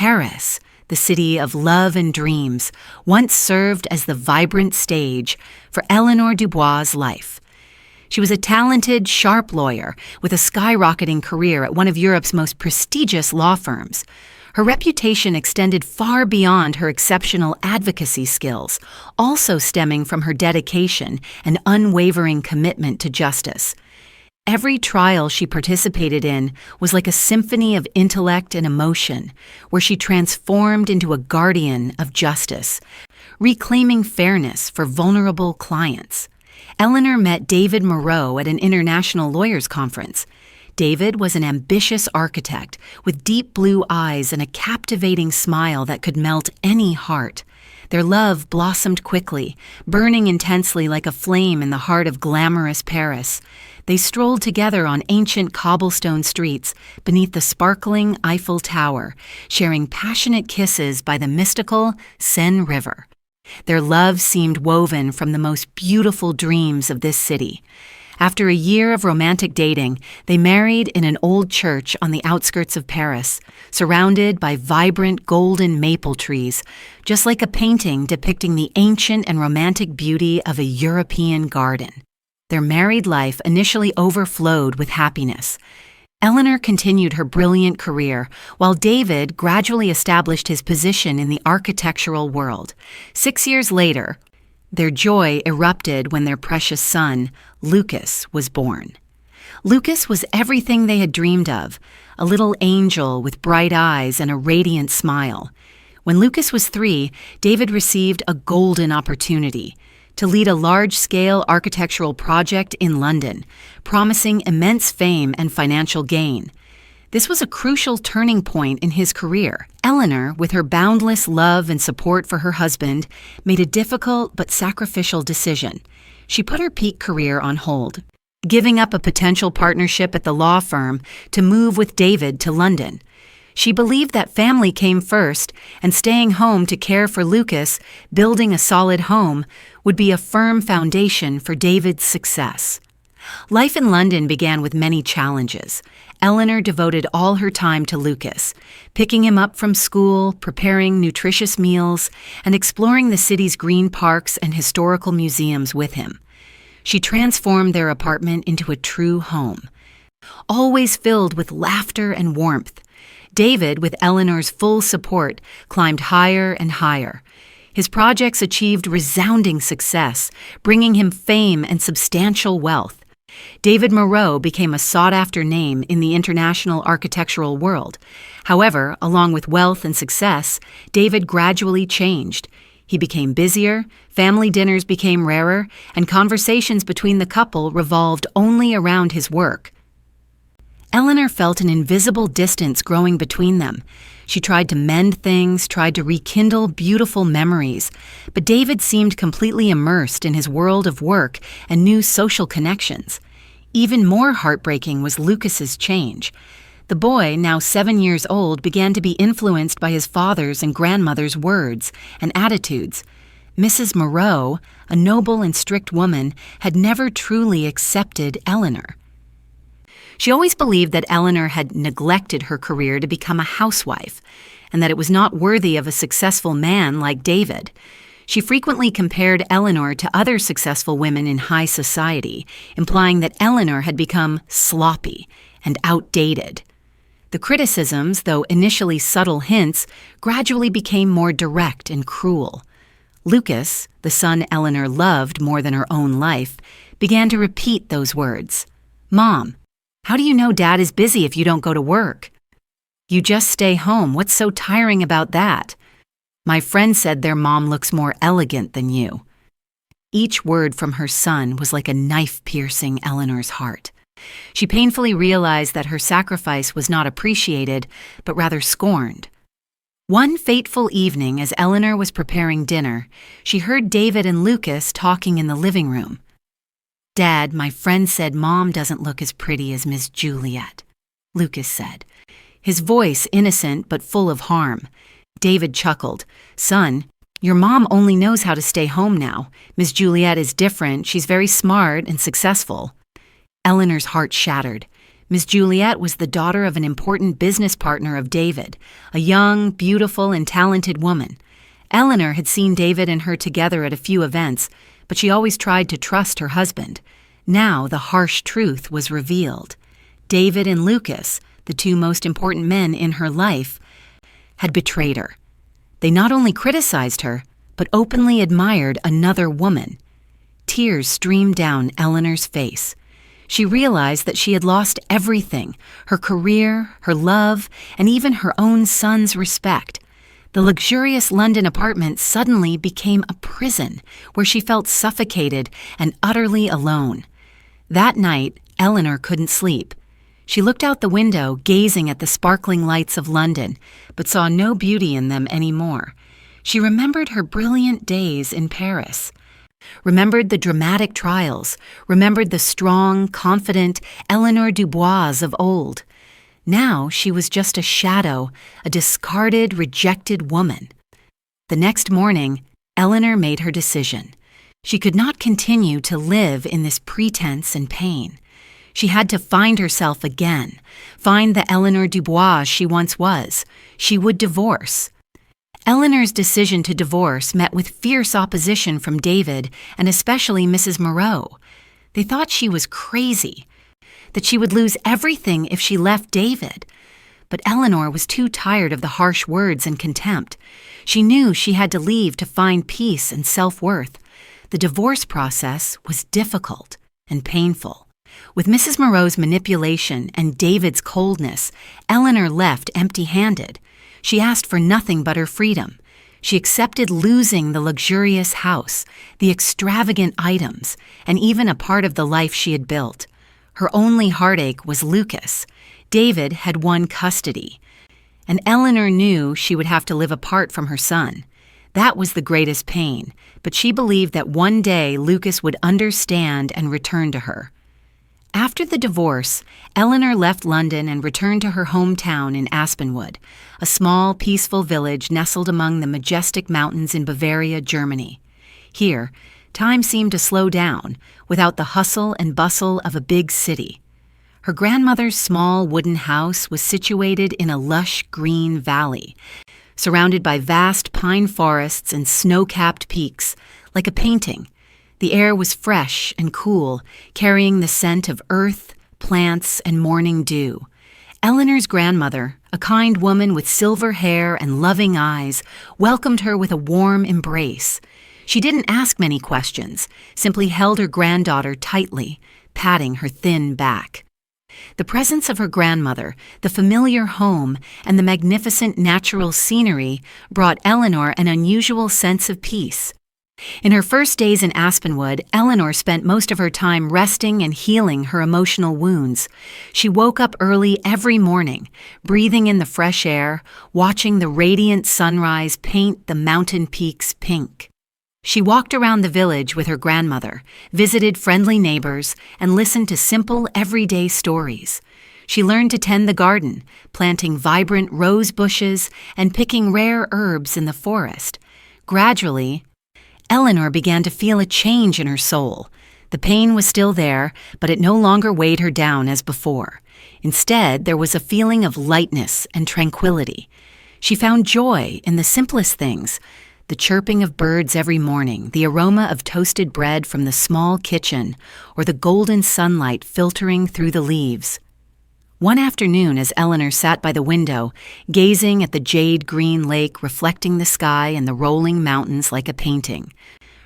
Paris, the city of love and dreams, once served as the vibrant stage for Eleanor Dubois' life. She was a talented, sharp lawyer with a skyrocketing career at one of Europe's most prestigious law firms. Her reputation extended far beyond her exceptional advocacy skills, also stemming from her dedication and unwavering commitment to justice. Every trial she participated in was like a symphony of intellect and emotion, where she transformed into a guardian of justice, reclaiming fairness for vulnerable clients. Eleanor met David Moreau at an international lawyers' conference. David was an ambitious architect with deep blue eyes and a captivating smile that could melt any heart. Their love blossomed quickly, burning intensely like a flame in the heart of glamorous Paris. They strolled together on ancient cobblestone streets beneath the sparkling Eiffel Tower, sharing passionate kisses by the mystical Seine River. Their love seemed woven from the most beautiful dreams of this city. After a year of romantic dating, they married in an old church on the outskirts of Paris, surrounded by vibrant golden maple trees, just like a painting depicting the ancient and romantic beauty of a European garden. Their married life initially overflowed with happiness. Eleanor continued her brilliant career, while David gradually established his position in the architectural world. 6 years later, their joy erupted when their precious son, Lucas, was born. Lucas was everything they had dreamed of, a little angel with bright eyes and a radiant smile. When Lucas was 3, David received a golden opportunity to lead a large-scale architectural project in London, promising immense fame and financial gain. This was a crucial turning point in his career. Eleanor, with her boundless love and support for her husband, made a difficult but sacrificial decision. She put her peak career on hold, giving up a potential partnership at the law firm to move with David to London. She believed that family came first, and staying home to care for Lucas, building a solid home, would be a firm foundation for David's success. Life in London began with many challenges. Eleanor devoted all her time to Lucas, picking him up from school, preparing nutritious meals, and exploring the city's green parks and historical museums with him. She transformed their apartment into a true home, always filled with laughter and warmth. David, with Eleanor's full support, climbed higher and higher. His projects achieved resounding success, bringing him fame and substantial wealth. David Moreau became a sought-after name in the international architectural world. However, along with wealth and success, David gradually changed. He became busier, family dinners became rarer, and conversations between the couple revolved only around his work. Eleanor felt an invisible distance growing between them. She tried to mend things, tried to rekindle beautiful memories, but David seemed completely immersed in his world of work and new social connections. Even more heartbreaking was Lucas's change. The boy, now 7 years old, began to be influenced by his father's and grandmother's words and attitudes. Mrs. Moreau, a noble and strict woman, had never truly accepted Eleanor. She always believed that Eleanor had neglected her career to become a housewife, and that it was not worthy of a successful man like David. She frequently compared Eleanor to other successful women in high society, implying that Eleanor had become sloppy and outdated. The criticisms, though initially subtle hints, gradually became more direct and cruel. Lucas, the son Eleanor loved more than her own life, began to repeat those words. "Mom, how do you know Dad is busy if you don't go to work? You just stay home. What's so tiring about that? My friend said their mom looks more elegant than you." Each word from her son was like a knife piercing Eleanor's heart. She painfully realized that her sacrifice was not appreciated, but rather scorned. One fateful evening, as Eleanor was preparing dinner, she heard David and Lucas talking in the living room. "Dad, my friend said Mom doesn't look as pretty as Miss Juliet," Lucas said, his voice innocent but full of harm. David chuckled. "Son, your mom only knows how to stay home now. Miss Juliet is different. She's very smart and successful." Eleanor's heart shattered. Miss Juliet was the daughter of an important business partner of David, a young, beautiful, and talented woman. Eleanor had seen David and her together at a few events, but she always tried to trust her husband. Now the harsh truth was revealed. David and Lucas, the two most important men in her life, had betrayed her. They not only criticized her, but openly admired another woman. Tears streamed down Eleanor's face. She realized that she had lost everything: her career, her love, and even her own son's respect. The luxurious London apartment suddenly became a prison where she felt suffocated and utterly alone. That night, Eleanor couldn't sleep. She looked out the window, gazing at the sparkling lights of London, but saw no beauty in them anymore. She remembered her brilliant days in Paris, remembered the dramatic trials, remembered the strong, confident Eleanor Dubois of old. Now she was just a shadow, a discarded, rejected woman. The next morning, Eleanor made her decision. She could not continue to live in this pretense and pain. She had to find herself again, find the Eleanor Dubois she once was. She would divorce. Eleanor's decision to divorce met with fierce opposition from David and especially Mrs. Moreau. They thought she was crazy, that she would lose everything if she left David. But Eleanor was too tired of the harsh words and contempt. She knew she had to leave to find peace and self-worth. The divorce process was difficult and painful. With Mrs. Moreau's manipulation and David's coldness, Eleanor left empty-handed. She asked for nothing but her freedom. She accepted losing the luxurious house, the extravagant items, and even a part of the life she had built. Her only heartache was Lucas. David had won custody, and Eleanor knew she would have to live apart from her son. That was the greatest pain, but she believed that one day Lucas would understand and return to her. After the divorce, Eleanor left London and returned to her hometown in Aspenwood, a small, peaceful village nestled among the majestic mountains in Bavaria, Germany. Here, time seemed to slow down, without the hustle and bustle of a big city. Her grandmother's small wooden house was situated in a lush green valley, surrounded by vast pine forests and snow-capped peaks, like a painting. The air was fresh and cool, carrying the scent of earth, plants, and morning dew. Eleanor's grandmother, a kind woman with silver hair and loving eyes, welcomed her with a warm embrace. She didn't ask many questions, simply held her granddaughter tightly, patting her thin back. The presence of her grandmother, the familiar home, and the magnificent natural scenery brought Eleanor an unusual sense of peace. In her first days in Aspenwood, Eleanor spent most of her time resting and healing her emotional wounds. She woke up early every morning, breathing in the fresh air, watching the radiant sunrise paint the mountain peaks pink. She walked around the village with her grandmother, visited friendly neighbors, and listened to simple, everyday stories. She learned to tend the garden, planting vibrant rose bushes and picking rare herbs in the forest. Gradually, Eleanor began to feel a change in her soul. The pain was still there, but it no longer weighed her down as before. Instead, there was a feeling of lightness and tranquility. She found joy in the simplest things: the chirping of birds every morning, the aroma of toasted bread from the small kitchen, or the golden sunlight filtering through the leaves. One afternoon, as Eleanor sat by the window, gazing at the jade-green lake reflecting the sky and the rolling mountains like a painting,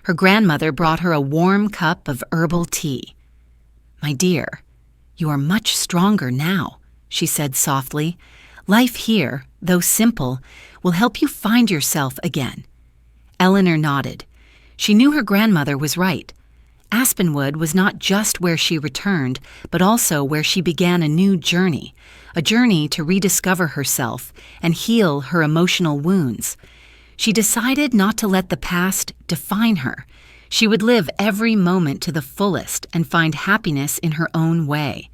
her grandmother brought her a warm cup of herbal tea. "My dear, you are much stronger now," she said softly. "Life here, though simple, will help you find yourself again." Eleanor nodded. She knew her grandmother was right. Aspenwood was not just where she returned, but also where she began a new journey, a journey to rediscover herself and heal her emotional wounds. She decided not to let the past define her. She would live every moment to the fullest and find happiness in her own way.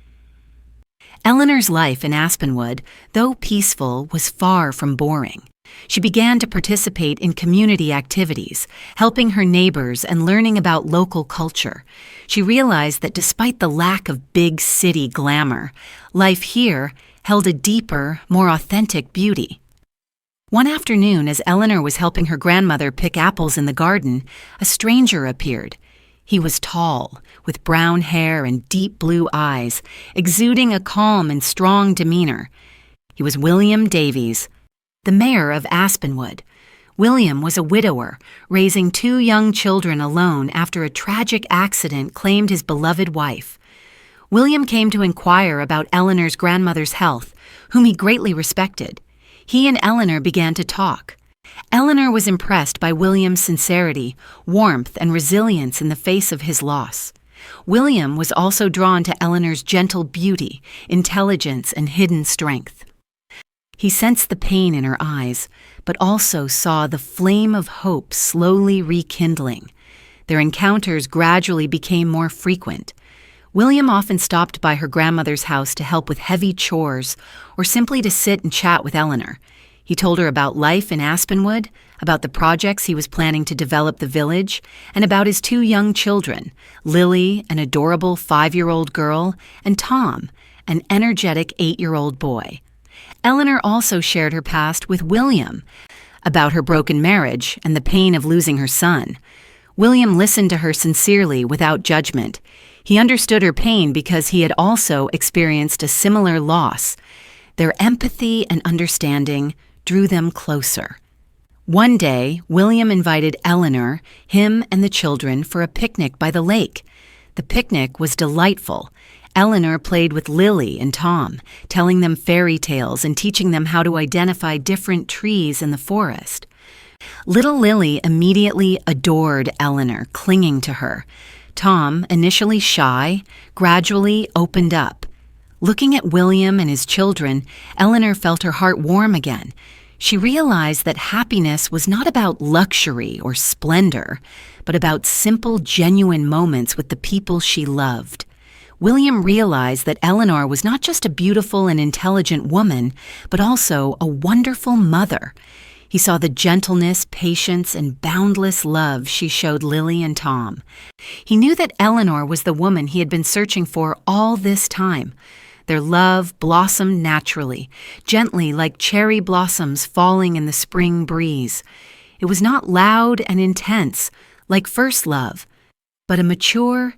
Eleanor's life in Aspenwood, though peaceful, was far from boring. She began to participate in community activities, helping her neighbors and learning about local culture. She realized that despite the lack of big city glamour, life here held a deeper, more authentic beauty. One afternoon, as Eleanor was helping her grandmother pick apples in the garden, a stranger appeared. He was tall, with brown hair and deep blue eyes, exuding a calm and strong demeanor. He was William Davies, the mayor of Aspenwood. William was a widower, raising 2 young children alone after a tragic accident claimed his beloved wife. William came to inquire about Eleanor's grandmother's health, whom he greatly respected. He and Eleanor began to talk. Eleanor was impressed by William's sincerity, warmth, and resilience in the face of his loss. William was also drawn to Eleanor's gentle beauty, intelligence, and hidden strength. He sensed the pain in her eyes, but also saw the flame of hope slowly rekindling. Their encounters gradually became more frequent. William often stopped by her grandmother's house to help with heavy chores or simply to sit and chat with Eleanor. He told her about life in Aspenwood, about the projects he was planning to develop the village, and about his 2 young children, Lily, an adorable 5-year-old girl, and Tom, an energetic 8-year-old boy. Eleanor also shared her past with William, about her broken marriage and the pain of losing her son. William listened to her sincerely without judgment. He understood her pain because he had also experienced a similar loss. Their empathy and understanding drew them closer. One day, William invited Eleanor, him, and the children for a picnic by the lake. The picnic was delightful. Eleanor played with Lily and Tom, telling them fairy tales and teaching them how to identify different trees in the forest. Little Lily immediately adored Eleanor, clinging to her. Tom, initially shy, gradually opened up. Looking at William and his children, Eleanor felt her heart warm again. She realized that happiness was not about luxury or splendor, but about simple, genuine moments with the people she loved. William realized that Eleanor was not just a beautiful and intelligent woman, but also a wonderful mother. He saw the gentleness, patience, and boundless love she showed Lily and Tom. He knew that Eleanor was the woman he had been searching for all this time. Their love blossomed naturally, gently like cherry blossoms falling in the spring breeze. It was not loud and intense, like first love, but a mature,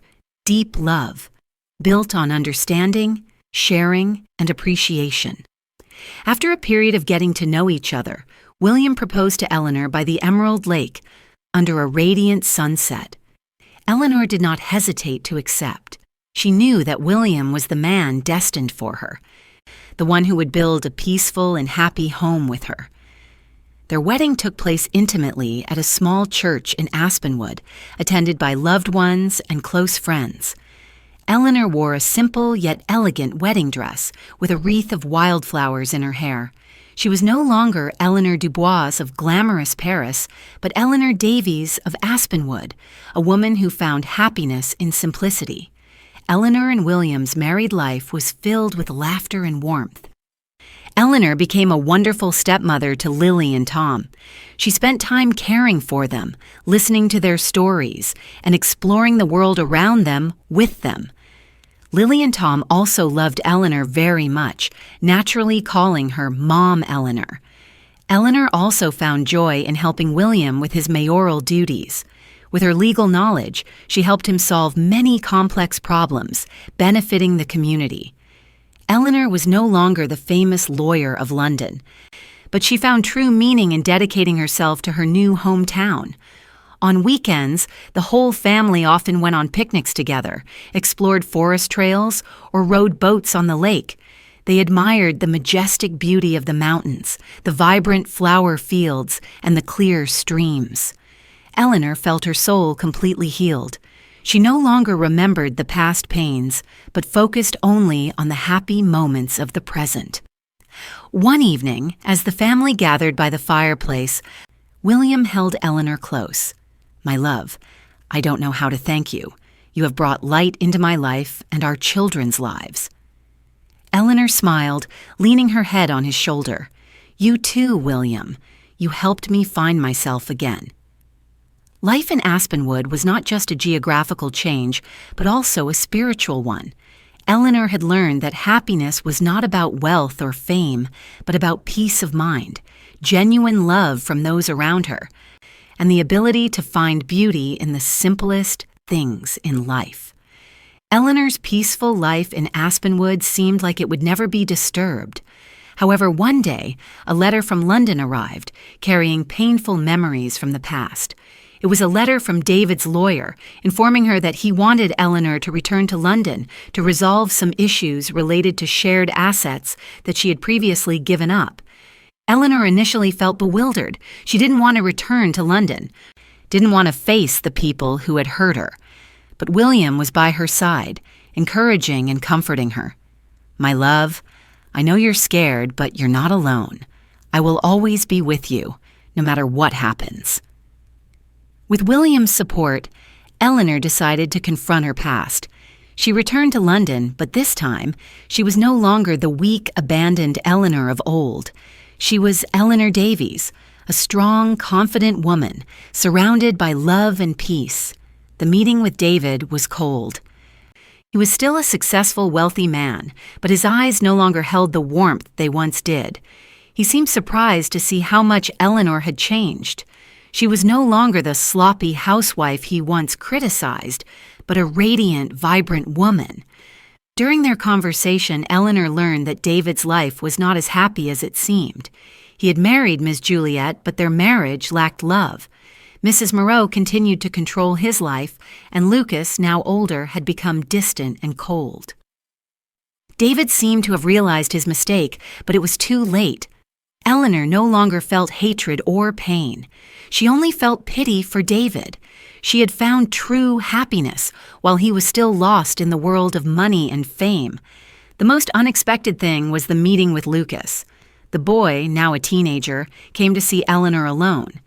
deep love, built on understanding, sharing, and appreciation. After a period of getting to know each other, William proposed to Eleanor by the Emerald Lake, under a radiant sunset. Eleanor did not hesitate to accept. She knew that William was the man destined for her, the one who would build a peaceful and happy home with her. Their wedding took place intimately at a small church in Aspenwood, attended by loved ones and close friends. Eleanor wore a simple yet elegant wedding dress with a wreath of wildflowers in her hair. She was no longer Eleanor Dubois of glamorous Paris, but Eleanor Davies of Aspenwood, a woman who found happiness in simplicity. Eleanor and William's married life was filled with laughter and warmth. Eleanor became a wonderful stepmother to Lily and Tom. She spent time caring for them, listening to their stories, and exploring the world around them with them. Lily and Tom also loved Eleanor very much, naturally calling her Mom Eleanor. Eleanor also found joy in helping William with his mayoral duties. With her legal knowledge, she helped him solve many complex problems, benefiting the community. Eleanor was no longer the famous lawyer of London, but she found true meaning in dedicating herself to her new hometown. On weekends, the whole family often went on picnics together, explored forest trails, or rowed boats on the lake. They admired the majestic beauty of the mountains, the vibrant flower fields, and the clear streams. Eleanor felt her soul completely healed. She no longer remembered the past pains, but focused only on the happy moments of the present. One evening, as the family gathered by the fireplace, William held Eleanor close. "My love, I don't know how to thank you. You have brought light into my life and our children's lives." Eleanor smiled, leaning her head on his shoulder. "You too, William. you helped me find myself again." Life in Aspenwood was not just a geographical change, but also a spiritual one. Eleanor had learned that happiness was not about wealth or fame, but about peace of mind, genuine love from those around her, and the ability to find beauty in the simplest things in life. Eleanor's peaceful life in Aspenwood seemed like it would never be disturbed. However, one day, a letter from London arrived, carrying painful memories from the past. It was a letter from David's lawyer, informing her that he wanted Eleanor to return to London to resolve some issues related to shared assets that she had previously given up. Eleanor initially felt bewildered. She didn't want to return to London, didn't want to face the people who had hurt her. But William was by her side, encouraging and comforting her. "My love, I know you're scared, but you're not alone. I will always be with you, no matter what happens." With William's support, Eleanor decided to confront her past. She returned to London, but this time, she was no longer the weak, abandoned Eleanor of old. She was Eleanor Davies, a strong, confident woman, surrounded by love and peace. The meeting with David was cold. He was still a successful, wealthy man, but his eyes no longer held the warmth they once did. He seemed surprised to see how much Eleanor had changed. She was no longer the sloppy housewife he once criticized, but a radiant, vibrant woman. During their conversation, Eleanor learned that David's life was not as happy as it seemed. He had married Miss Juliet, but their marriage lacked love. Mrs. Moreau continued to control his life, and Lucas, now older, had become distant and cold. David seemed to have realized his mistake, but it was too late. Eleanor no longer felt hatred or pain. She only felt pity for David. She had found true happiness while he was still lost in the world of money and fame. The most unexpected thing was the meeting with Lucas. The boy, now a teenager, came to see Eleanor alone.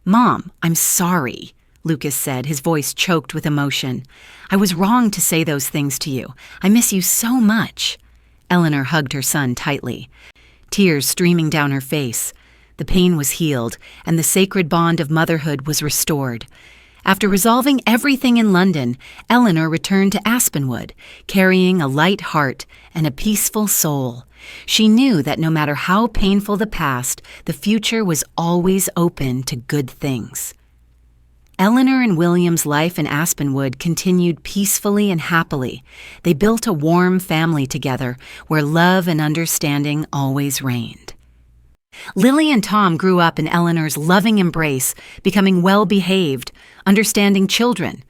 "Mom, I'm sorry," Lucas said, his voice choked with emotion. "I was wrong to say those things to you. I miss you so much." Eleanor hugged her son tightly, tears streaming down her face. The pain was healed, and the sacred bond of motherhood was restored. After resolving everything in London, Eleanor returned to Aspenwood, carrying a light heart and a peaceful soul. She knew that no matter how painful the past, the future was always open to good things. Eleanor and William's life in Aspenwood continued peacefully and happily. They built a warm family together where love and understanding always reigned. Lily and Tom grew up in Eleanor's loving embrace, becoming well-behaved, understanding children.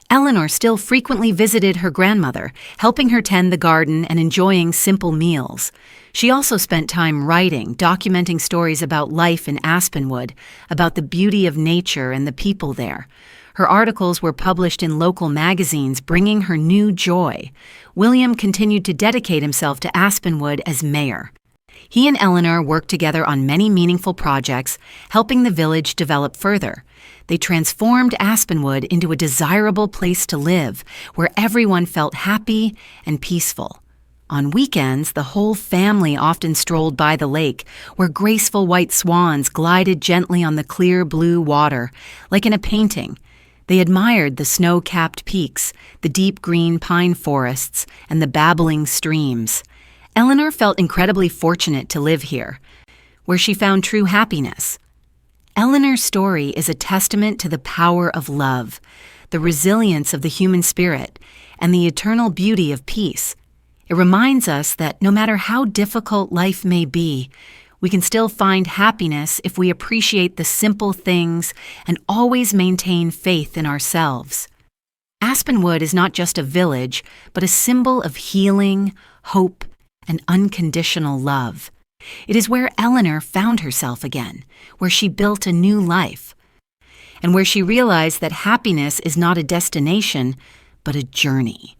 Eleanor still frequently visited her grandmother, helping her tend the garden and enjoying simple meals. She also spent time writing, documenting stories about life in Aspenwood, about the beauty of nature and the people there. Her articles were published in local magazines, bringing her new joy. William continued to dedicate himself to Aspenwood as mayor. He and Eleanor worked together on many meaningful projects, helping the village develop further. They transformed Aspenwood into a desirable place to live, where everyone felt happy and peaceful. On weekends, the whole family often strolled by the lake, where graceful white swans glided gently on the clear blue water, like in a painting. They admired the snow-capped peaks, the deep green pine forests, and the babbling streams. Eleanor felt incredibly fortunate to live here, where she found true happiness. Eleanor's story is a testament to the power of love, the resilience of the human spirit, and the eternal beauty of peace. It reminds us that no matter how difficult life may be, we can still find happiness if we appreciate the simple things and always maintain faith in ourselves. Aspenwood is not just a village, but a symbol of healing, hope, and unconditional love. It is where Eleanor found herself again, where she built a new life, and where she realized that happiness is not a destination, but a journey.